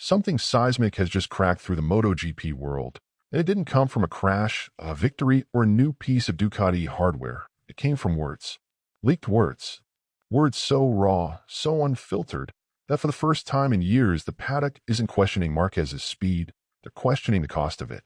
Something seismic has just cracked through the MotoGP world, and it didn't come from a crash, a victory, or a new piece of Ducati hardware. It came from words. Leaked words. Words so raw, so unfiltered, that for the first time in years, the paddock isn't questioning Marquez's speed, they're questioning the cost of it.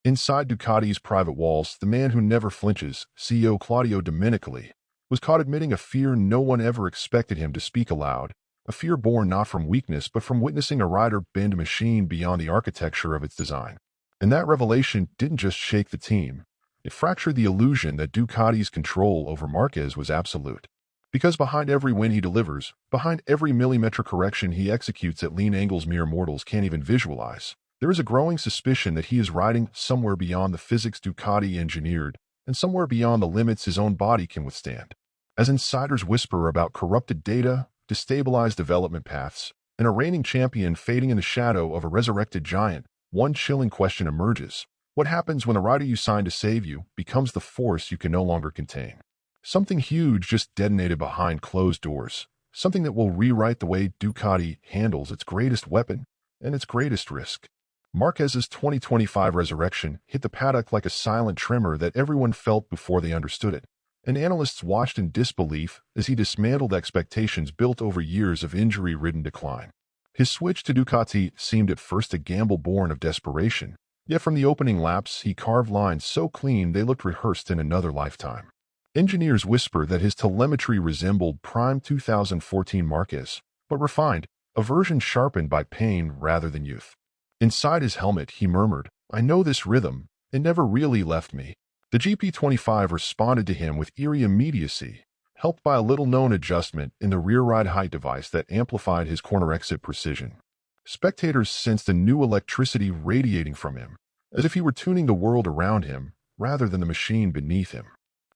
Inside Ducati's private walls, the man who never flinches, CEO Claudio Domenicali, was caught admitting a fear no one ever expected him to speak aloud, a fear born not from weakness but from witnessing a rider bend a machine beyond the architecture of its design. And that revelation didn't just shake the team, it fractured the illusion that Ducati's control over Marquez was absolute. Because behind every win he delivers, behind every millimeter correction he executes at lean angles mere mortals can't even visualize, there is a growing suspicion that he is riding somewhere beyond the physics Ducati engineered and somewhere beyond the limits his own body can withstand. As insiders whisper about corrupted data, destabilized development paths, and a reigning champion fading in the shadow of a resurrected giant, one chilling question emerges. What happens when the rider you signed to save you becomes the force you can no longer contain? Something huge just detonated behind closed doors, something that will rewrite the way Ducati handles its greatest weapon and its greatest risk. Marquez's 2025 resurrection hit the paddock like a silent tremor that everyone felt before they understood it, and analysts watched in disbelief as he dismantled expectations built over years of injury-ridden decline. His switch to Ducati seemed at first a gamble born of desperation, yet from the opening laps he carved lines so clean they looked rehearsed in another lifetime. Engineers whisper that his telemetry resembled prime 2014 Marquez, but refined, a version sharpened by pain rather than youth. Inside his helmet, he murmured, "I know this rhythm, it never really left me." The GP25 responded to him with eerie immediacy, helped by a little-known adjustment in the rear ride height device that amplified his corner exit precision. Spectators sensed a new electricity radiating from him, as if he were tuning the world around him rather than the machine beneath him.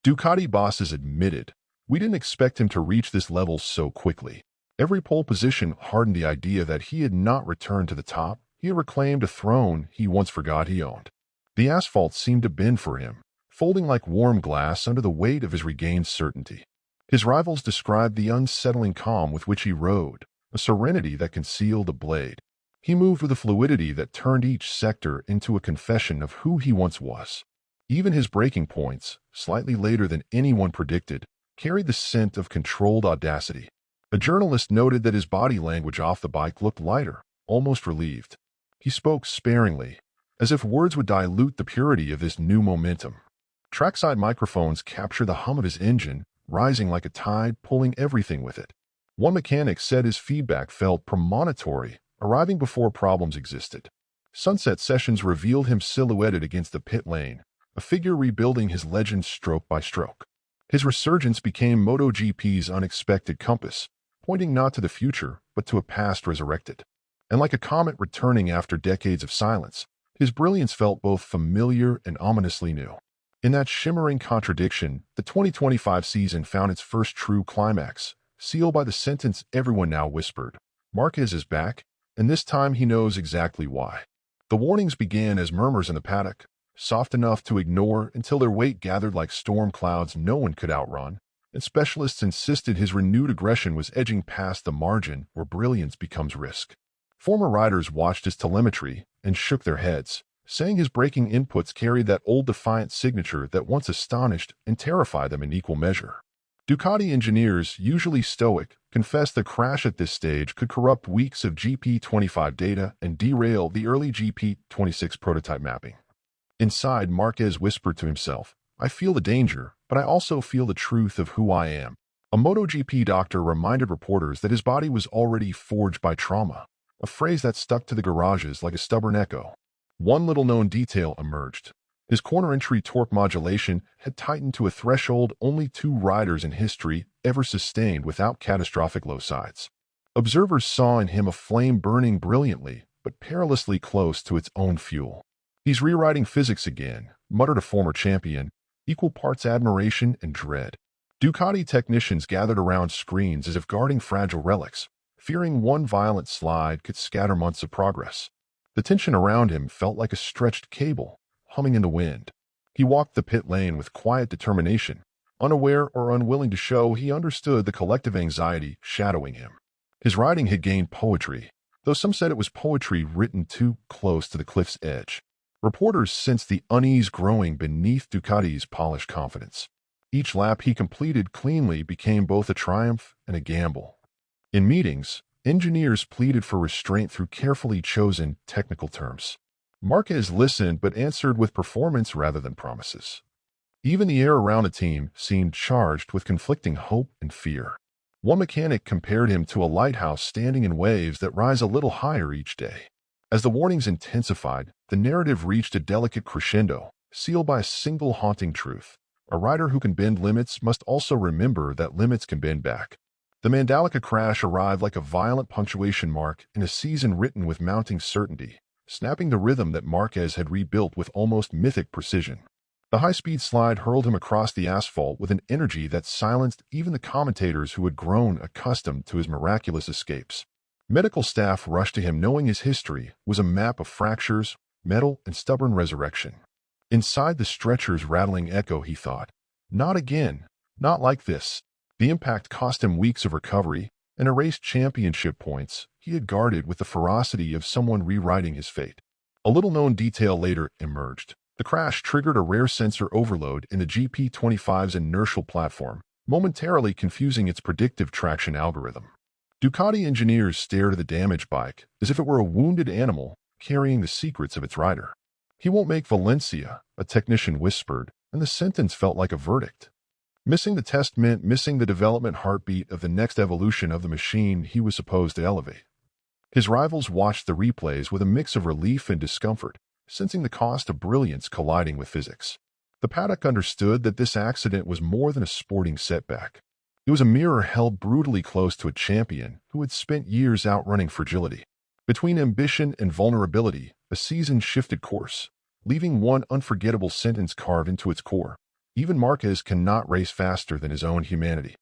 Ducati bosses admitted, "We didn't expect him to reach this level so quickly." Every pole position hardened the idea that he had not returned to the top, he had reclaimed a throne he once forgot he owned. The asphalt seemed to bend for him, folding like warm glass under the weight of his regained certainty. His rivals described the unsettling calm with which he rode, a serenity that concealed a blade. He moved with a fluidity that turned each sector into a confession of who he once was. Even his braking points, slightly later than anyone predicted, carried the scent of controlled audacity. A journalist noted that his body language off the bike looked lighter, almost relieved. He spoke sparingly, as if words would dilute the purity of this new momentum. Trackside microphones captured the hum of his engine, rising like a tide, pulling everything with it. One mechanic said his feedback felt premonitory, arriving before problems existed. Sunset sessions revealed him silhouetted against the pit lane, a figure rebuilding his legend stroke by stroke. His resurgence became MotoGP's unexpected compass, pointing not to the future, but to a past resurrected. And like a comet returning after decades of silence, his brilliance felt both familiar and ominously new. In that shimmering contradiction, the 2025 season found its first true climax, sealed by the sentence everyone now whispered, "Marquez is back, and this time he knows exactly why." The warnings began as murmurs in the paddock, soft enough to ignore until their weight gathered like storm clouds no one could outrun, and specialists insisted his renewed aggression was edging past the margin where brilliance becomes risk. Former riders watched his telemetry and shook their heads, saying his braking inputs carried that old defiant signature that once astonished and terrified them in equal measure. Ducati engineers, usually stoic, confessed the crash at this stage could corrupt weeks of GP25 data and derail the early GP26 prototype mapping. Inside, Marquez whispered to himself, "I feel the danger, but I also feel the truth of who I am." A MotoGP doctor reminded reporters that his body was already forged by trauma, a phrase that stuck to the garages like a stubborn echo. One little-known detail emerged. His corner entry torque modulation had tightened to a threshold only two riders in history ever sustained without catastrophic low sides. Observers saw in him a flame burning brilliantly, but perilously close to its own fuel. "He's rewriting physics again," muttered a former champion, equal parts admiration and dread. Ducati technicians gathered around screens as if guarding fragile relics, fearing one violent slide could scatter months of progress. The tension around him felt like a stretched cable, humming in the wind. He walked the pit lane with quiet determination, unaware or unwilling to show he understood the collective anxiety shadowing him. His riding had gained poetry, though some said it was poetry written too close to the cliff's edge. Reporters sensed the unease growing beneath Ducati's polished confidence. Each lap he completed cleanly became both a triumph and a gamble. In meetings, engineers pleaded for restraint through carefully chosen technical terms. Marquez listened but answered with performance rather than promises. Even the air around the team seemed charged with conflicting hope and fear. One mechanic compared him to a lighthouse standing in waves that rise a little higher each day. As the warnings intensified, the narrative reached a delicate crescendo, sealed by a single haunting truth. A rider who can bend limits must also remember that limits can bend back. The Mandalika crash arrived like a violent punctuation mark in a season written with mounting certainty, snapping the rhythm that Marquez had rebuilt with almost mythic precision. The high-speed slide hurled him across the asphalt with an energy that silenced even the commentators who had grown accustomed to his miraculous escapes. Medical staff rushed to him knowing his history was a map of fractures, metal, and stubborn resurrection. Inside the stretcher's rattling echo, he thought, "Not again, not like this." The impact cost him weeks of recovery and erased championship points he had guarded with the ferocity of someone rewriting his fate. A little-known detail later emerged. The crash triggered a rare sensor overload in the GP25's inertial platform, momentarily confusing its predictive traction algorithm. Ducati engineers stared at the damaged bike as if it were a wounded animal carrying the secrets of its rider. "He won't make Valencia," a technician whispered, and the sentence felt like a verdict. Missing the test meant missing the development heartbeat of the next evolution of the machine he was supposed to elevate. His rivals watched the replays with a mix of relief and discomfort, sensing the cost of brilliance colliding with physics. The paddock understood that this accident was more than a sporting setback. It was a mirror held brutally close to a champion who had spent years outrunning fragility. Between ambition and vulnerability, a season shifted course, leaving one unforgettable sentence carved into its core. Even Marquez cannot race faster than his own humanity.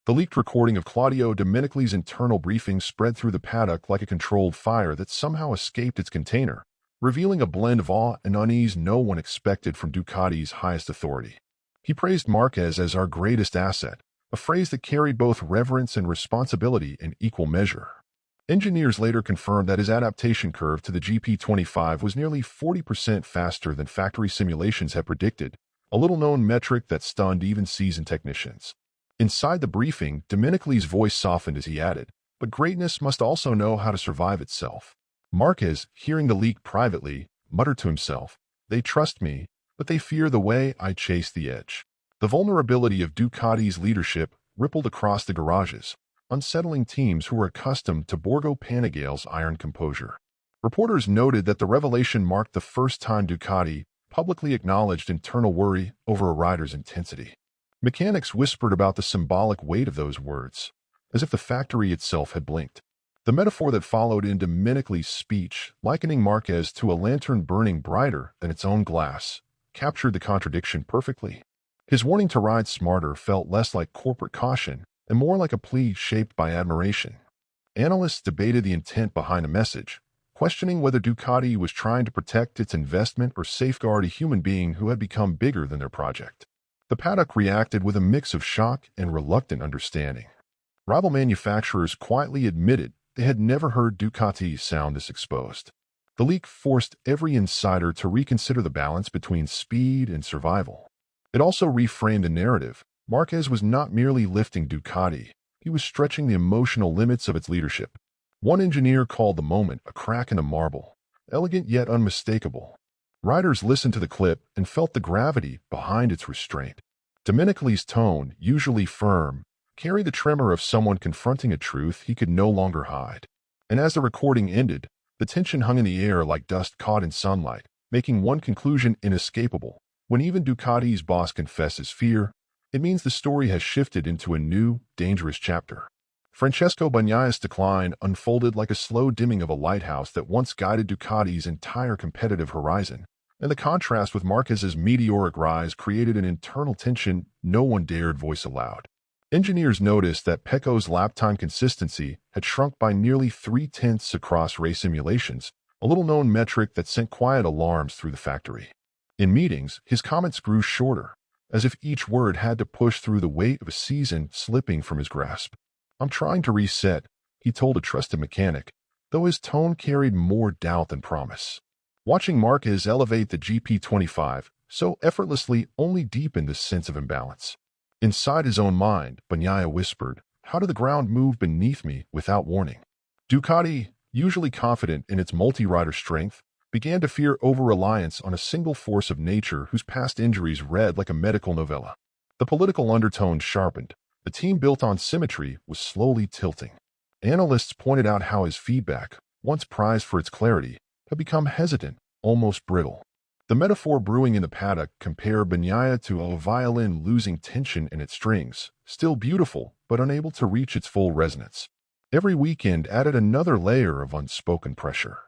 The leaked recording of Claudio Domenicali's internal briefing spread through the paddock like a controlled fire that somehow escaped its container, revealing a blend of awe and unease no one expected from Ducati's highest authority. He praised Marquez as our greatest asset, a phrase that carried both reverence and responsibility in equal measure. Engineers later confirmed that his adaptation curve to the GP25 was nearly 40% faster than factory simulations had predicted, a little-known metric that stunned even seasoned technicians. Inside the briefing, Domenicali's voice softened as he added, "But greatness must also know how to survive itself." Marquez, hearing the leak privately, muttered to himself, "They trust me, but they fear the way I chase the edge." The vulnerability of Ducati's leadership rippled across the garages, unsettling teams who were accustomed to Borgo Panigale's iron composure. Reporters noted that the revelation marked the first time Ducati publicly acknowledged internal worry over a rider's intensity. Mechanics whispered about the symbolic weight of those words, as if the factory itself had blinked. The metaphor that followed in Domenicali's speech, likening Marquez to a lantern burning brighter than its own glass, captured the contradiction perfectly. His warning to ride smarter felt less like corporate caution and more like a plea shaped by admiration. Analysts debated the intent behind the message, questioning whether Ducati was trying to protect its investment or safeguard a human being who had become bigger than their project. The paddock reacted with a mix of shock and reluctant understanding. Rival manufacturers quietly admitted they had never heard Ducati sound this exposed. The leak forced every insider to reconsider the balance between speed and survival. It also reframed the narrative. Marquez was not merely lifting Ducati, he was stretching the emotional limits of its leadership. One engineer called the moment a crack in the marble, elegant yet unmistakable. Riders listened to the clip and felt the gravity behind its restraint. Domenicali's tone, usually firm, carried the tremor of someone confronting a truth he could no longer hide. And as the recording ended, the tension hung in the air like dust caught in sunlight, making one conclusion inescapable. When even Ducati's boss confesses fear, it means the story has shifted into a new, dangerous chapter. Francesco Bagnaia's decline unfolded like a slow dimming of a lighthouse that once guided Ducati's entire competitive horizon, and the contrast with Marquez's meteoric rise created an internal tension no one dared voice aloud. Engineers noticed that Pecco's lap time consistency had shrunk by nearly 3/10 across race simulations, a little-known metric that sent quiet alarms through the factory. In meetings, his comments grew shorter, as if each word had to push through the weight of a season slipping from his grasp. "I'm trying to reset," he told a trusted mechanic, though his tone carried more doubt than promise. Watching Marquez elevate the GP25 so effortlessly only deepened this sense of imbalance. Inside his own mind, Bagnaia whispered, "How did the ground move beneath me without warning?" Ducati, usually confident in its multi-rider strength, began to fear over-reliance on a single force of nature whose past injuries read like a medical novella. The political undertones sharpened. The team built on symmetry was slowly tilting. Analysts pointed out how his feedback, once prized for its clarity, had become hesitant, almost brittle. The metaphor brewing in the paddock compared Bagnaia to a violin losing tension in its strings, still beautiful but unable to reach its full resonance. Every weekend added another layer of unspoken pressure.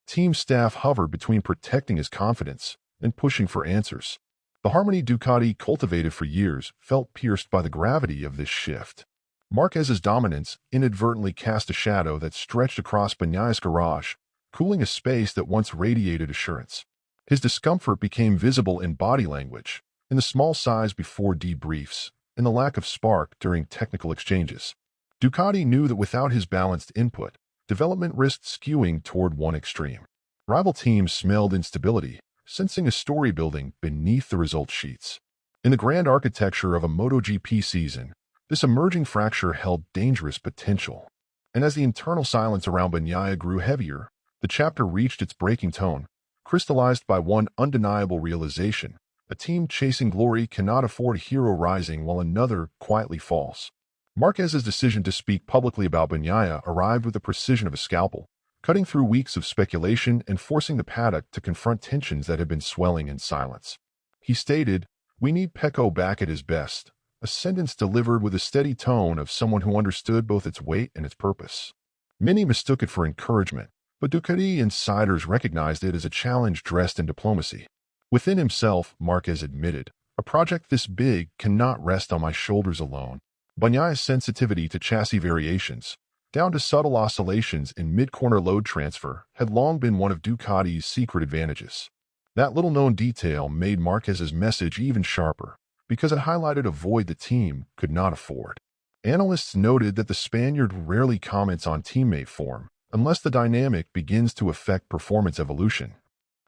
Team staff hovered between protecting his confidence and pushing for answers. The harmony Ducati cultivated for years felt pierced by the gravity of this shift. Marquez's dominance inadvertently cast a shadow that stretched across Bagnaia's garage, cooling a space that once radiated assurance. His discomfort became visible in body language, in the small size before debriefs, and the lack of spark during technical exchanges. Ducati knew that without his balanced input, development risked skewing toward one extreme. Rival teams smelled instability, sensing a story building beneath the result sheets. In the grand architecture of a MotoGP season, this emerging fracture held dangerous potential. And as the internal silence around Bagnaia grew heavier, the chapter reached its breaking tone, crystallized by one undeniable realization: a team chasing glory cannot afford a hero rising while another quietly falls. Marquez's decision to speak publicly about Bagnaia arrived with the precision of a scalpel, cutting through weeks of speculation and forcing the paddock to confront tensions that had been swelling in silence. He stated, "We need Pecco back at his best," a sentence delivered with a steady tone of someone who understood both its weight and its purpose. Many mistook it for encouragement, but Ducati insiders recognized it as a challenge dressed in diplomacy. Within himself, Marquez admitted, "A project this big cannot rest on my shoulders alone." Bagnaia's sensitivity to chassis variations, down to subtle oscillations in mid-corner load transfer, had long been one of Ducati's secret advantages. That little-known detail made Marquez's message even sharper, because it highlighted a void the team could not afford. Analysts noted that the Spaniard rarely comments on teammate form, unless the dynamic begins to affect performance evolution.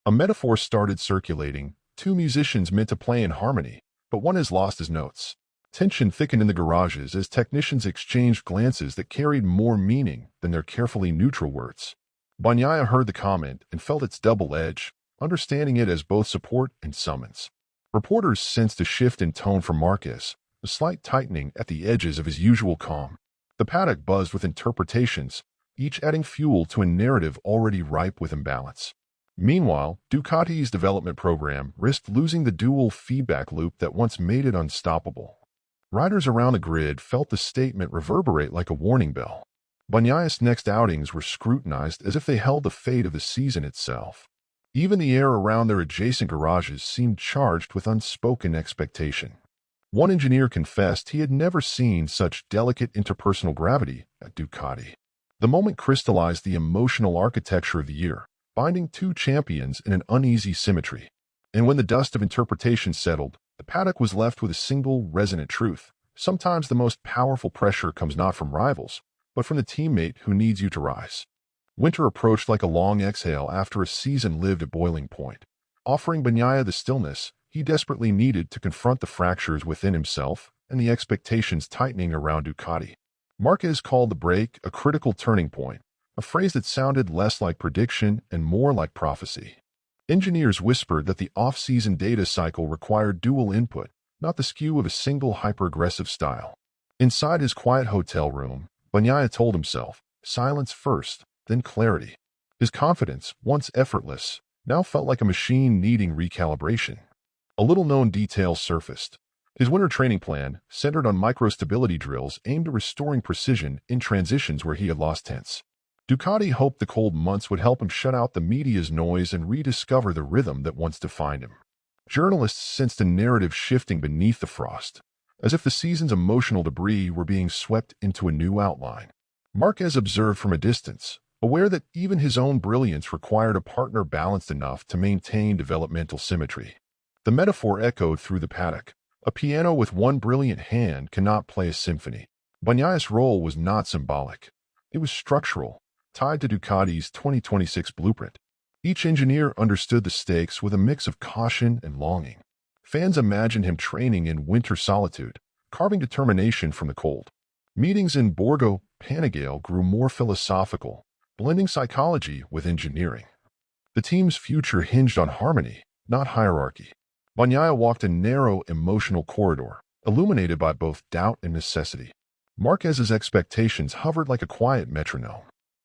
A metaphor started circulating: two musicians meant to play in harmony, but one has lost his notes. Tension thickened in the garages as technicians exchanged glances that carried more meaning than their carefully neutral words. Bagnaia heard the comment and felt its double edge, understanding it as both support and summons. Reporters sensed a shift in tone from Marquez, a slight tightening at the edges of his usual calm. The paddock buzzed with interpretations, each adding fuel to a narrative already ripe with imbalance. Meanwhile, Ducati's development program risked losing the dual feedback loop that once made it unstoppable. Riders around the grid felt the statement reverberate like a warning bell. Bagnaia's next outings were scrutinized as if they held the fate of the season itself. Even the air around their adjacent garages seemed charged with unspoken expectation. One engineer confessed he had never seen such delicate interpersonal gravity at Ducati. The moment crystallized the emotional architecture of the year, binding two champions in an uneasy symmetry. And when the dust of interpretation settled, the paddock was left with a single resonant truth. Sometimes the most powerful pressure comes not from rivals, but from the teammate who needs you to rise. Winter approached like a long exhale after a season lived at boiling point, offering Bagnaia the stillness he desperately needed to confront the fractures within himself and the expectations tightening around Ducati. Marquez called the break a critical turning point, a phrase that sounded less like prediction and more like prophecy. Engineers whispered that the off-season data cycle required dual input, not the skew of a single hyper-aggressive style. Inside his quiet hotel room, Bagnaia told himself, silence first, then clarity. His confidence, once effortless, now felt like a machine needing recalibration. A little-known detail surfaced. His winter training plan, centered on micro-stability drills, aimed at restoring precision in transitions where he had lost tense. Ducati hoped the cold months would help him shut out the media's noise and rediscover the rhythm that once defined him. Journalists sensed a narrative shifting beneath the frost, as if the season's emotional debris were being swept into a new outline. Marquez observed from a distance, aware that even his own brilliance required a partner balanced enough to maintain developmental symmetry. The metaphor echoed through the paddock. A piano with one brilliant hand cannot play a symphony. Bagnaia's role was not symbolic. It was structural. tied to Ducati's 2026 blueprint. Each engineer understood the stakes with a mix of caution and longing. Fans imagined him training in winter solitude, carving determination from the cold. Meetings in Borgo Panigale grew more philosophical, blending psychology with engineering. The team's future hinged on harmony, not hierarchy. Bagnaia walked a narrow, emotional corridor, illuminated by both doubt and necessity. Marquez's expectations hovered like a quiet metronome.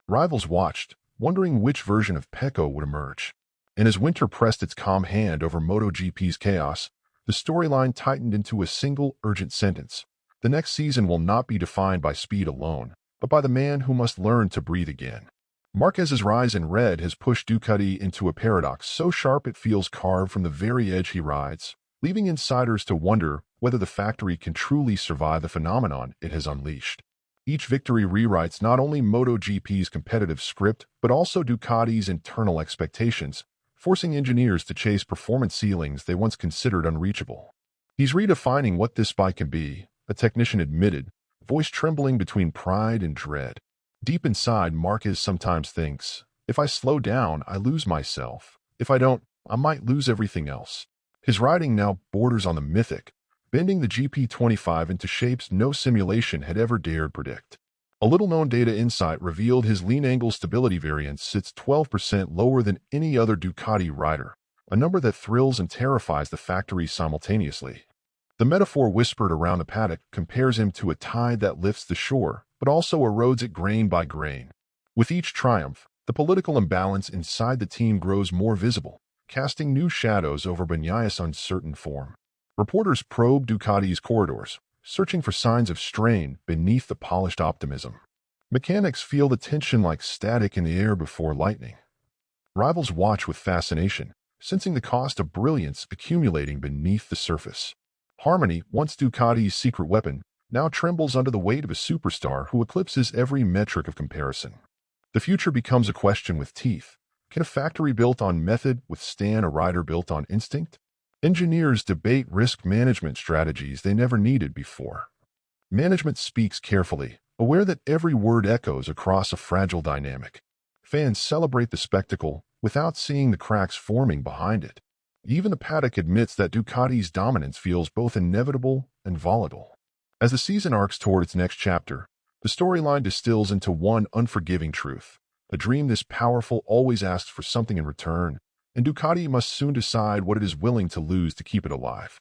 Rivals watched, wondering which version of Pecco would emerge. And as winter pressed its calm hand over MotoGP's chaos, the storyline tightened into a single, urgent sentence. The next season will not be defined by speed alone, but by the man who must learn to breathe again. Marquez's rise in red has pushed Ducati into a paradox so sharp it feels carved from the very edge he rides, leaving insiders to wonder whether the factory can truly survive the phenomenon it has unleashed. Each victory rewrites not only MotoGP's competitive script, but also Ducati's internal expectations, forcing engineers to chase performance ceilings they once considered unreachable. He's redefining what this bike can be, a technician admitted, voice trembling between pride and dread. Deep inside, Marquez sometimes thinks, if I slow down, I lose myself. If I don't, I might lose everything else. His riding now borders on the mythic, bending the GP25 into shapes no simulation had ever dared predict. A little-known data insight revealed his lean angle stability variance sits 12% lower than any other Ducati rider, a number that thrills and terrifies the factory simultaneously. The metaphor whispered around the paddock compares him to a tide that lifts the shore, but also erodes it grain by grain. With each triumph, the political imbalance inside the team grows more visible, casting new shadows over Bagnaia's uncertain form. Reporters probe Ducati's corridors, searching for signs of strain beneath the polished optimism. Mechanics feel the tension like static in the air before lightning. Rivals watch with fascination, sensing the cost of brilliance accumulating beneath the surface. Harmony, once Ducati's secret weapon, now trembles under the weight of a superstar who eclipses every metric of comparison. The future becomes a question with teeth. Can a factory built on method withstand a rider built on instinct? Engineers debate risk management strategies they never needed before. Management speaks carefully, aware that every word echoes across a fragile dynamic. Fans celebrate the spectacle without seeing the cracks forming behind it. Even the paddock admits that Ducati's dominance feels both inevitable and volatile. As the season arcs toward its next chapter, the storyline distills into one unforgiving truth. A dream this powerful always asks for something in return, and Ducati must soon decide what it is willing to lose to keep it alive.